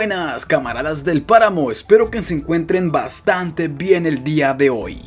Buenas camaradas del páramo, espero que se encuentren bastante bien el día de hoy.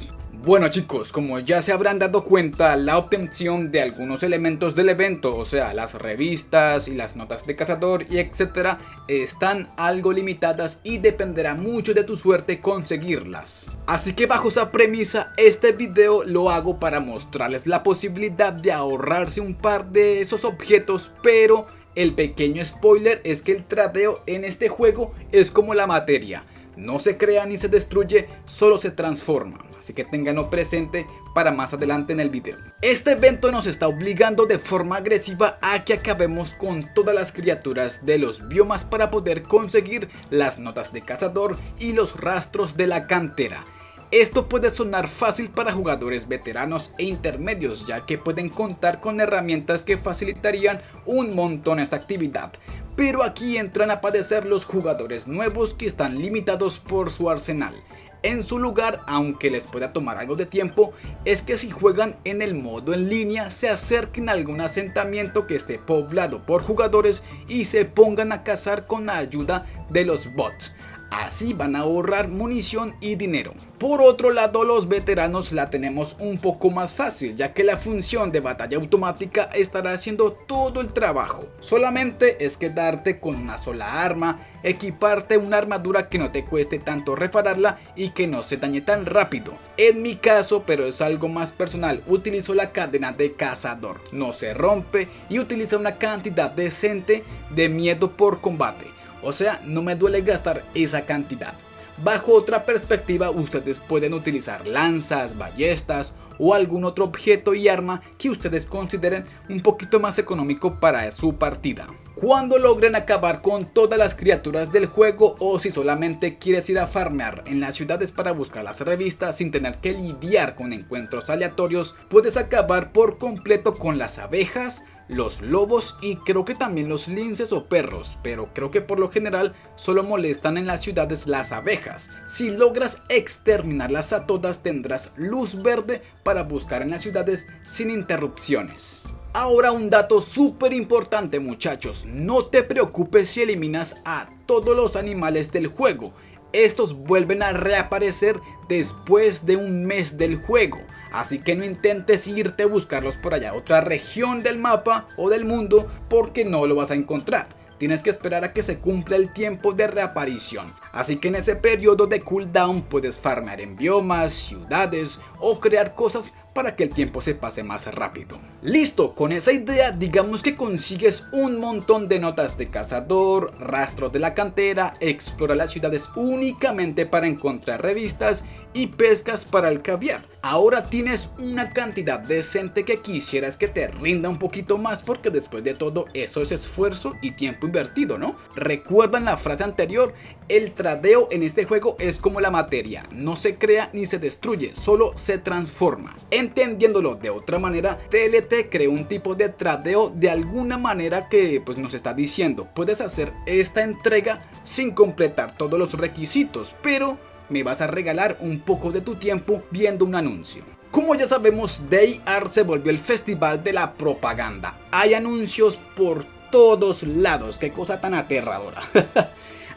Bueno chicos, como ya se habrán dado cuenta, la obtención de algunos elementos del evento, o sea las revistas y las notas de cazador y etcétera, están algo limitadas y dependerá mucho de tu suerte conseguirlas. Así que bajo esa premisa, este video lo hago para mostrarles la posibilidad de ahorrarse un par de esos objetos, pero el pequeño spoiler es que el tradeo en este juego es como la materia. No se crea ni se destruye, solo se transforma. Así que ténganlo presente para más adelante en el video. Este evento nos está obligando de forma agresiva a que acabemos con todas las criaturas de los biomas para poder conseguir las notas de cazador y los rastros de la cantera. Esto puede sonar fácil para jugadores veteranos e intermedios, ya que pueden contar con herramientas que facilitarían un montón esta actividad. Pero aquí entran a padecer los jugadores nuevos que están limitados por su arsenal. En su lugar, aunque les pueda tomar algo de tiempo, es que si juegan en el modo en línea se acerquen a algún asentamiento que esté poblado por jugadores y se pongan a cazar con la ayuda de los bots. Así van a ahorrar munición y dinero. Por otro lado, los veteranos la tenemos un poco más fácil, ya que la función de batalla automática estará haciendo todo el trabajo. Solamente es quedarte con una sola arma, equiparte una armadura que no te cueste tanto repararla y que no se dañe tan rápido. En mi caso, pero es algo más personal, utilizo la cadena de cazador. No se rompe y utiliza una cantidad decente de miedo por combate. O sea, no me duele gastar esa cantidad. Bajo otra perspectiva, ustedes pueden utilizar lanzas, ballestas o algún otro objeto y arma que ustedes consideren un poquito más económico para su partida. Cuando logren acabar con todas las criaturas del juego, o si solamente quieres ir a farmear en las ciudades para buscar las revistas sin tener que lidiar con encuentros aleatorios, puedes acabar por completo con las abejas, los lobos y creo que también los linces o perros, pero creo que por lo general solo molestan en las ciudades las abejas. Si logras exterminarlas a todas, tendrás luz verde para buscar en las ciudades sin interrupciones. Ahora un dato súper importante muchachos, no te preocupes si eliminas a todos los animales del juego. Estos vuelven a reaparecer después de un mes del juego. Así que no intentes irte a buscarlos por allá a otra región del mapa o del mundo porque no lo vas a encontrar. Tienes que esperar a que se cumpla el tiempo de reaparición. Así que en ese periodo de cooldown puedes farmear en biomas, ciudades o crear cosas para que el tiempo se pase más rápido. Listo, con esa idea digamos que consigues un montón de notas de cazador, rastros de la cantera, explora las ciudades únicamente para encontrar revistas y pescas para el caviar. Ahora tienes una cantidad decente que quisieras que te rinda un poquito más porque después de todo eso es esfuerzo y tiempo invertido, ¿no? ¿Recuerdan la frase anterior? El tradeo en este juego es como la materia, no se crea ni se destruye, solo se transforma. Entendiéndolo de otra manera, TLT creó un tipo de tradeo de alguna manera que pues nos está diciendo, puedes hacer esta entrega sin completar todos los requisitos, pero me vas a regalar un poco de tu tiempo viendo un anuncio. Como ya sabemos, DayArt se volvió el festival de la propaganda. Hay anuncios por todos lados, qué cosa tan aterradora.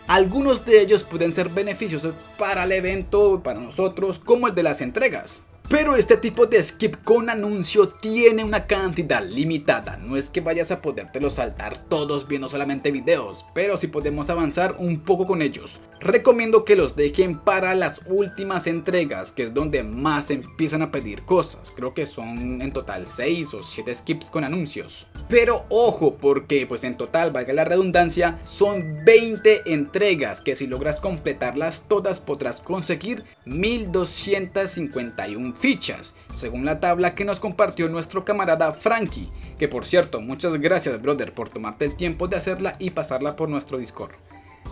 Algunos de ellos pueden ser beneficiosos para el evento, para nosotros, como el de las entregas. Pero este tipo de skip con anuncio tiene una cantidad limitada, no es que vayas a podértelo saltar todos viendo solamente videos, pero sí podemos avanzar un poco con ellos. Recomiendo que los dejen para las últimas entregas, que es donde más empiezan a pedir cosas, creo que son en total 6 o 7 skips con anuncios. Pero ojo, porque pues en total, valga la redundancia, son 20 entregas que si logras completarlas todas podrás conseguir 1251 fichas, según la tabla que nos compartió nuestro camarada Frankie, que por cierto, muchas gracias brother por tomarte el tiempo de hacerla y pasarla por nuestro Discord.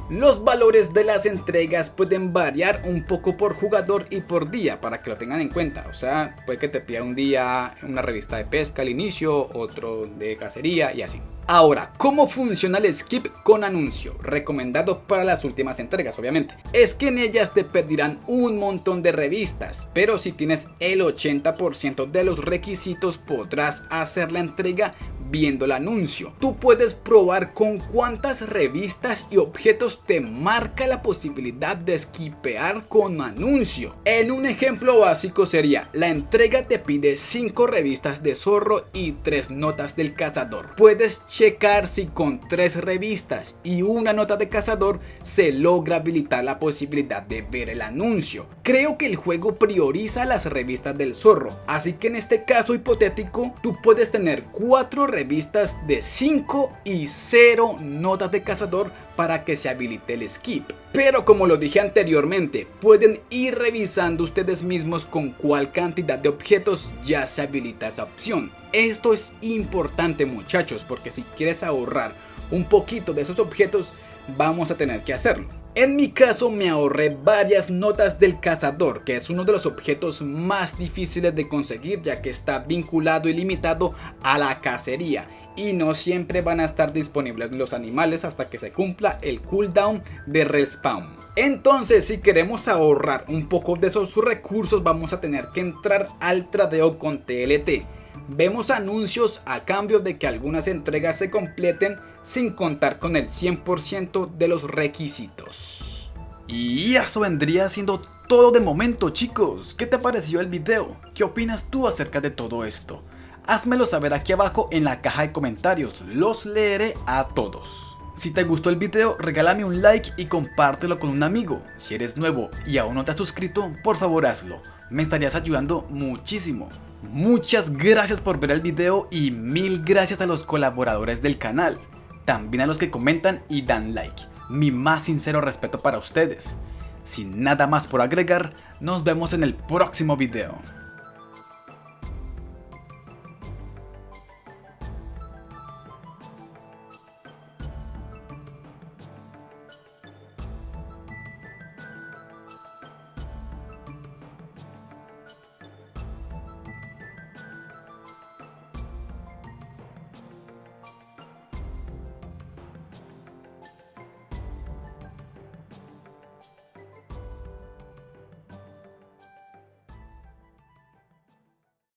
Los valores de las entregas pueden variar un poco por jugador y por día para que lo tengan en cuenta, o sea, puede que te pida un día una revista de pesca al inicio, otro de cacería y así. Ahora, ¿cómo funciona el skip con anuncio? Recomendado para las últimas entregas, obviamente. Es que en ellas te pedirán un montón de revistas, pero si tienes el 80% de los requisitos podrás hacer la entrega viendo el anuncio. Tú puedes probar con cuántas revistas y objetos te marca la posibilidad de skipear con anuncio. En un ejemplo básico sería: la entrega te pide 5 revistas de Zorro y 3 notas del cazador. Puedes checar si con 3 revistas y una nota de cazador se logra habilitar la posibilidad de ver el anuncio. Creo que el juego prioriza las revistas del Zorro, así que en este caso hipotético tú puedes tener 4 revistas de 5 y 0 notas de cazador para que se habilite el skip. Pero como lo dije anteriormente, pueden ir revisando ustedes mismos con cuál cantidad de objetos ya se habilita esa opción. Esto es importante, muchachos, porque si quieres ahorrar un poquito de esos objetos, vamos a tener que hacerlo. En mi caso me ahorré varias notas del cazador, que es uno de los objetos más difíciles de conseguir, ya que está vinculado y limitado a la cacería y no siempre van a estar disponibles los animales hasta que se cumpla el cooldown de respawn. Entonces, si queremos ahorrar un poco de esos recursos, vamos a tener que entrar al tradeo con TLT. Vemos anuncios a cambio de que algunas entregas se completen sin contar con el 100% de los requisitos. Y eso vendría siendo todo de momento, chicos. ¿Qué te pareció el video? ¿Qué opinas tú acerca de todo esto? Házmelo saber aquí abajo en la caja de comentarios, los leeré a todos. Si te gustó el video, regálame un like y compártelo con un amigo. Si eres nuevo y aún no te has suscrito, por favor hazlo, me estarías ayudando muchísimo. Muchas gracias por ver el video y mil gracias a los colaboradores del canal, también a los que comentan y dan like. Mi más sincero respeto para ustedes. Sin nada más por agregar, nos vemos en el próximo video.